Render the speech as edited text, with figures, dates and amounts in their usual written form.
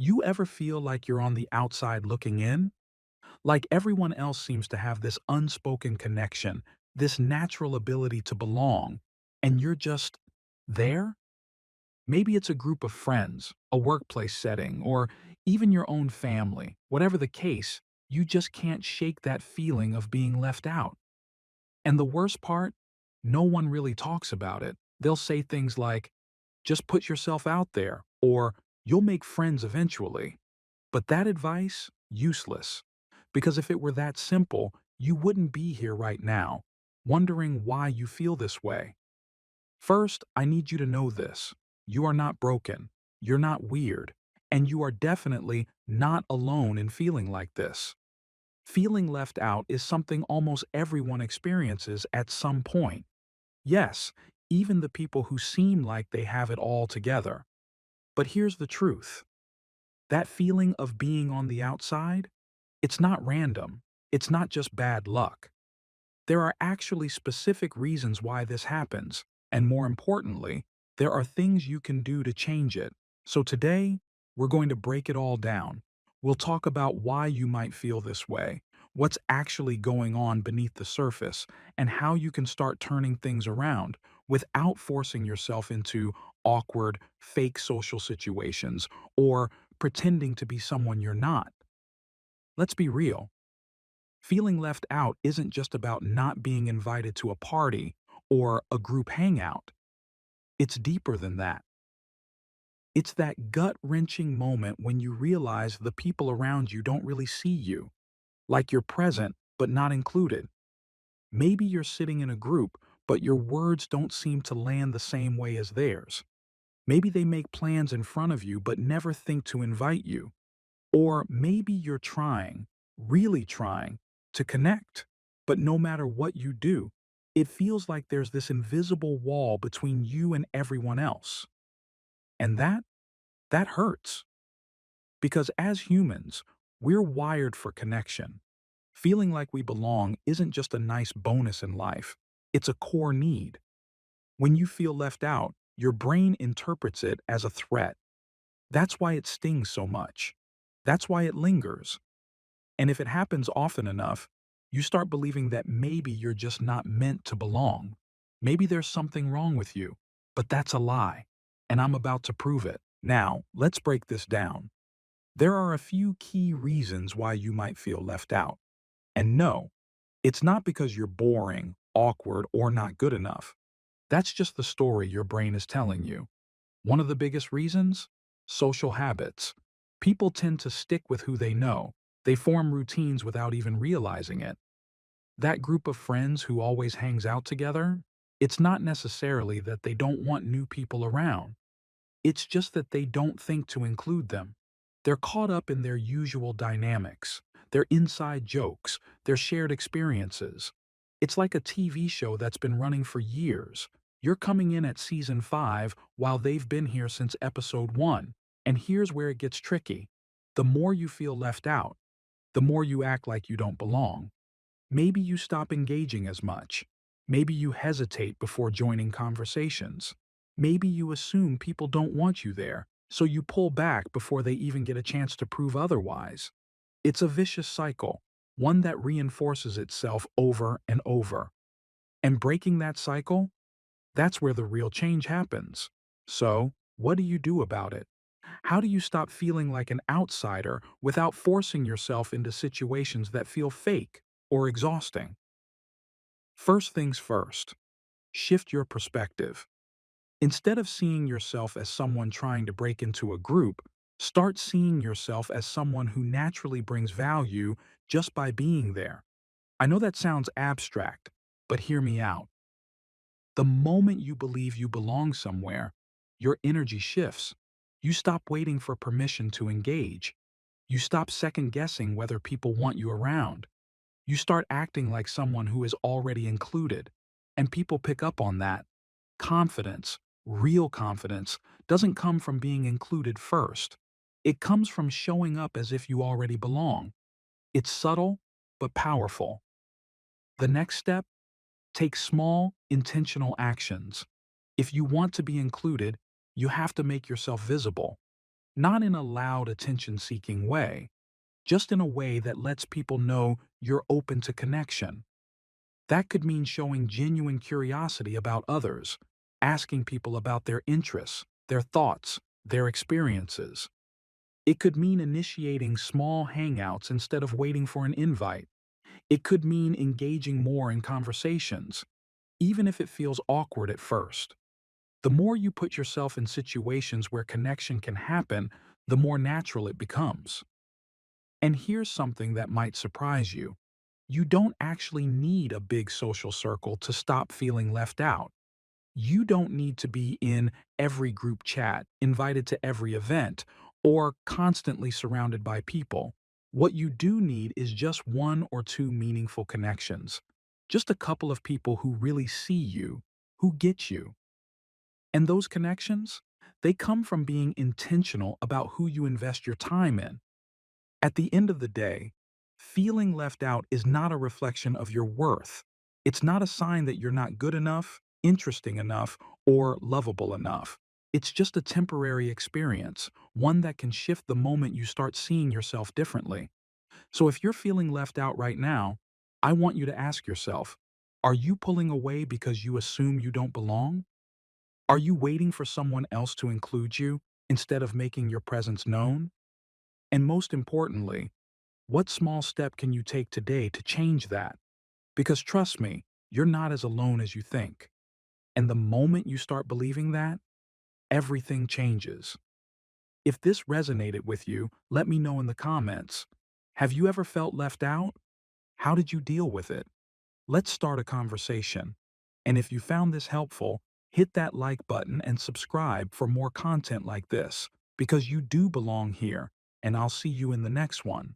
You ever feel like you're on the outside looking in? Like everyone else seems to have this unspoken connection, this natural ability to belong, and you're just there? Maybe it's a group of friends, a workplace setting, or even your own family. Whatever the case, you just can't shake that feeling of being left out. And the worst part, no one really talks about it. They'll say things like, just put yourself out there, or you'll make friends eventually. But that advice, useless. Because if it were that simple, you wouldn't be here right now, wondering why you feel this way. First, I need you to know this. You are not broken. You're not weird. And you are definitely not alone in feeling like this. Feeling left out is something almost everyone experiences at some point. Yes, even the people who seem like they have it all together. But here's the truth. That feeling of being on the outside, it's not random. It's not just bad luck. There are actually specific reasons why this happens, and more importantly, there are things you can do to change it. So today, we're going to break it all down. We'll talk about why you might feel this way, what's actually going on beneath the surface, and how you can start turning things around without forcing yourself into awkward, fake social situations or pretending to be someone you're not. Let's be real. Feeling left out isn't just about not being invited to a party or a group hangout. It's deeper than that. It's that gut-wrenching moment when you realize the people around you don't really see you, like you're present but not included. Maybe you're sitting in a group, but your words don't seem to land the same way as theirs. Maybe they make plans in front of you but never think to invite you. Or maybe you're trying, really trying, to connect. But no matter what you do, it feels like there's this invisible wall between you and everyone else. And that hurts. Because as humans, we're wired for connection. Feeling like we belong isn't just a nice bonus in life, it's a core need. When you feel left out, your brain interprets it as a threat. That's why it stings so much. That's why it lingers. And if it happens often enough, you start believing that maybe you're just not meant to belong. Maybe there's something wrong with you, but that's a lie. And I'm about to prove it. Now, let's break this down. There are a few key reasons why you might feel left out. And no, it's not because you're boring, awkward, or not good enough. That's just the story your brain is telling you. One of the biggest reasons? Social habits. People tend to stick with who they know. They form routines without even realizing it. That group of friends who always hangs out together, it's not necessarily that they don't want new people around. It's just that they don't think to include them. They're caught up in their usual dynamics, their inside jokes, their shared experiences. It's like a TV show that's been running for years. You're coming in at season 5 while they've been here since episode 1. And here's where it gets tricky. The more you feel left out, the more you act like you don't belong. Maybe you stop engaging as much. Maybe you hesitate before joining conversations. Maybe you assume people don't want you there, so you pull back before they even get a chance to prove otherwise. It's a vicious cycle, one that reinforces itself over and over. And breaking that cycle, that's where the real change happens. So, what do you do about it? How do you stop feeling like an outsider without forcing yourself into situations that feel fake or exhausting? First things first, shift your perspective. Instead of seeing yourself as someone trying to break into a group, start seeing yourself as someone who naturally brings value just by being there. I know that sounds abstract, but hear me out. The moment you believe you belong somewhere, your energy shifts. You stop waiting for permission to engage. You stop second guessing whether people want you around. You start acting like someone who is already included. And people pick up on that. Confidence, real confidence, doesn't come from being included first. It comes from showing up as if you already belong. It's subtle, but powerful. The next step? Take small, intentional actions. If you want to be included, you have to make yourself visible. not in a loud, attention-seeking way, just in a way that lets people know you're open to connection. That could mean showing genuine curiosity about others, asking people about their interests, their thoughts, their experiences. It could mean initiating small hangouts instead of waiting for an invite. It could mean engaging more in conversations, even if it feels awkward at first. The more you put yourself in situations where connection can happen, the more natural it becomes. And here's something that might surprise you. You don't actually need a big social circle to stop feeling left out. You don't need to be in every group chat, invited to every event, or constantly surrounded by people. What you do need is just one or two meaningful connections. Just a couple of people who really see you, who get you. And those connections, they come from being intentional about who you invest your time in. At the end of the day, feeling left out is not a reflection of your worth. It's not a sign that you're not good enough, interesting enough, or lovable enough. It's just a temporary experience, one that can shift the moment you start seeing yourself differently. So if you're feeling left out right now, I want you to ask yourself, are you pulling away because you assume you don't belong? Are you waiting for someone else to include you instead of making your presence known? And most importantly, what small step can you take today to change that? Because trust me, you're not as alone as you think. And the moment you start believing that, everything changes. If this resonated with you, let me know in the comments. Have you ever felt left out? How did you deal with it? Let's start a conversation. And if you found this helpful, hit that like button and subscribe for more content like this, because you do belong here, and I'll see you in the next one.